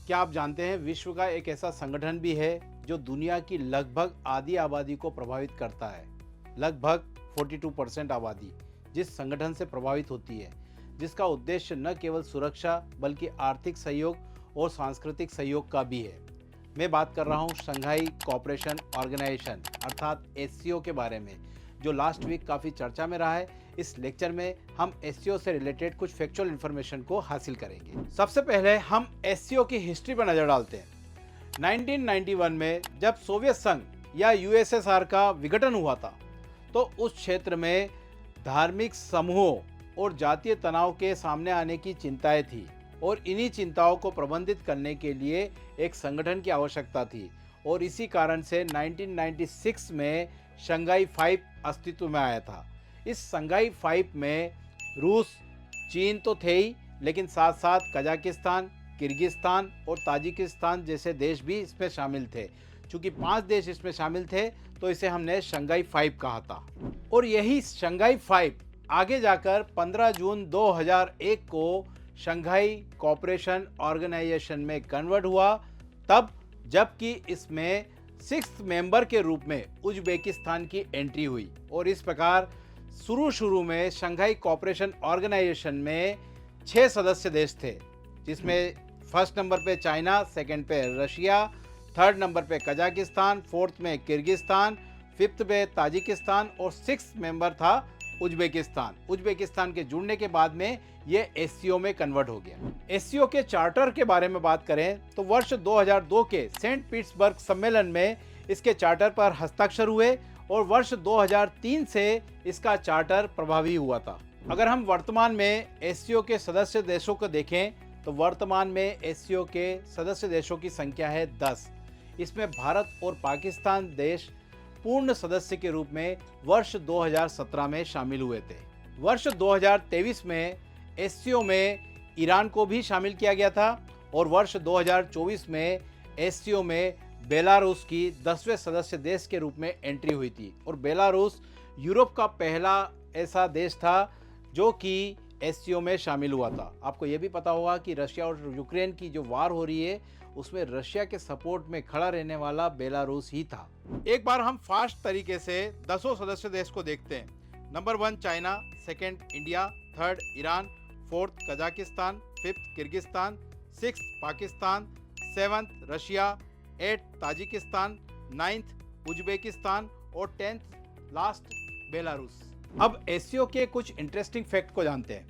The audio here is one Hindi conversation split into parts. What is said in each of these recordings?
क्या आप जानते हैं विश्व का एक ऐसा संगठन भी है जो दुनिया की लगभग आधी आबादी को प्रभावित करता है। लगभग 42% आबादी जिस संगठन से प्रभावित होती है, जिसका उद्देश्य न केवल सुरक्षा बल्कि आर्थिक सहयोग और सांस्कृतिक सहयोग का भी है। मैं बात कर रहा हूँ शंघाई कोऑपरेशन ऑर्गेनाइजेशन अर्थात एससीओ के बारे में, जो लास्ट वीक काफ़ी चर्चा में रहा है। इस लेक्चर में हम एससीओ से रिलेटेड कुछ फैक्चुअल इन्फॉर्मेशन को हासिल करेंगे। सबसे पहले हम एससीओ की हिस्ट्री पर नज़र डालते हैं। 1991 में जब सोवियत संघ या यूएसएसआर का विघटन हुआ था, तो उस क्षेत्र में धार्मिक समूहों और जातीय तनाव के सामने आने की चिंताएं थी और इन्हीं चिंताओं को प्रबंधित करने के लिए एक संगठन की आवश्यकता थी और इसी कारण से 1996 में शंघाई 5 अस्तित्व में आया था। इस शंघाई 5 में रूस, चीन तो थे ही, लेकिन साथ साथ कजाकिस्तान, किर्गिस्तान और ताजिकिस्तान जैसे देश भी इसमें शामिल थे। चूंकि 5 देश इसमें शामिल थे तो इसे हमने शंघाई 5 कहा था। और यही शंघाई 5 आगे जाकर 15 जून 2001 को शंघाई कोऑपरेशन ऑर्गेनाइजेशन में कन्वर्ट हुआ, तब जबकि इसमें 6th मेंबर के रूप में उज्बेकिस्तान की एंट्री हुई। और इस प्रकार शुरू में शंघाई कोऑपरेशन ऑर्गेनाइजेशन में 6 सदस्य देश थे, जिसमें फर्स्ट नंबर पे चाइना, सेकंड पे रशिया, थर्ड नंबर पे कजाकिस्तान, फोर्थ में किर्गिस्तान, फिफ्थ पे ताजिकिस्तान और 6th मेंबर था उज्बेकिस्तान। उज्बेकिस्तान के जुड़ने के बाद में ये एससीओ में कन्वर्ट हो गया। एससीओ के चार्टर के बारे में बात करें तो वर्ष 2002 के सेंट पीटर्सबर्ग सम्मेलन में इसके चार्टर पर हस्ताक्षर हुए और वर्ष 2003 से इसका चार्टर प्रभावी हुआ था। अगर हम वर्तमान में एससीओ के सदस्य देशों को देखें तो वर्तमान में एससीओ के सदस्य देशों की संख्या है 10। इसमें भारत और पाकिस्तान देश पूर्ण सदस्य के रूप में वर्ष 2017 में शामिल हुए थे। वर्ष 2023 में एससीओ में ईरान को भी शामिल किया गया था और वर्ष 2024 में एससीओ में बेलारूस की 10वें सदस्य देश के रूप में एंट्री हुई थी। और बेलारूस यूरोप का पहला ऐसा देश था जो कि एससीओ में शामिल हुआ था। आपको ये भी पता होगा कि रशिया और यूक्रेन की जो वार हो रही है उसमें रशिया के सपोर्ट में खड़ा रहने वाला बेलारूस ही था। एक बार हम फास्ट तरीके से 10 सदस्य देश को देखते हैं। Number 1 China, second India, third Iran, fourth Kazakhstan, fifth Kyrgyzstan, 6th Pakistan, 7th Russia, 8th Tajikistan, 9th Uzbekistan और 10th लास्ट बेलारूस। अब एससीओ के कुछ इंटरेस्टिंग फैक्ट को जानते हैं,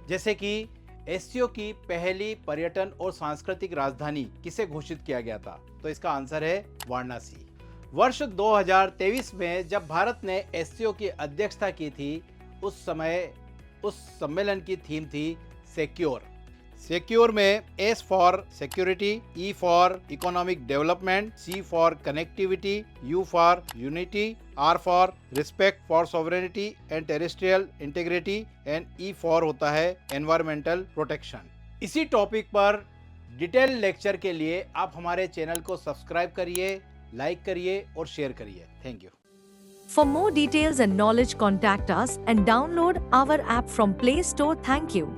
जैसे कि एससीओ की पहली पर्यटन और सांस्कृतिक राजधानी किसे घोषित किया गया था, तो इसका आंसर है वाराणसी। वर्ष 2023 में जब भारत ने एससीओ की अध्यक्षता की थी, उस समय उस सम्मेलन की थीम थी सिक्योर। सिक्योर में S for security, E for economic development, C for connectivity, U for unity, R for respect for sovereignty and territorial integrity and E for होता है एनवायरमेंटल प्रोटेक्शन। इसी टॉपिक पर डिटेल लेक्चर के लिए आप हमारे चैनल को सब्सक्राइब करिए, लाइक करिए और शेयर करिए। Thank you. For more details and knowledge, contact us and download our app from Play Store. Thank you.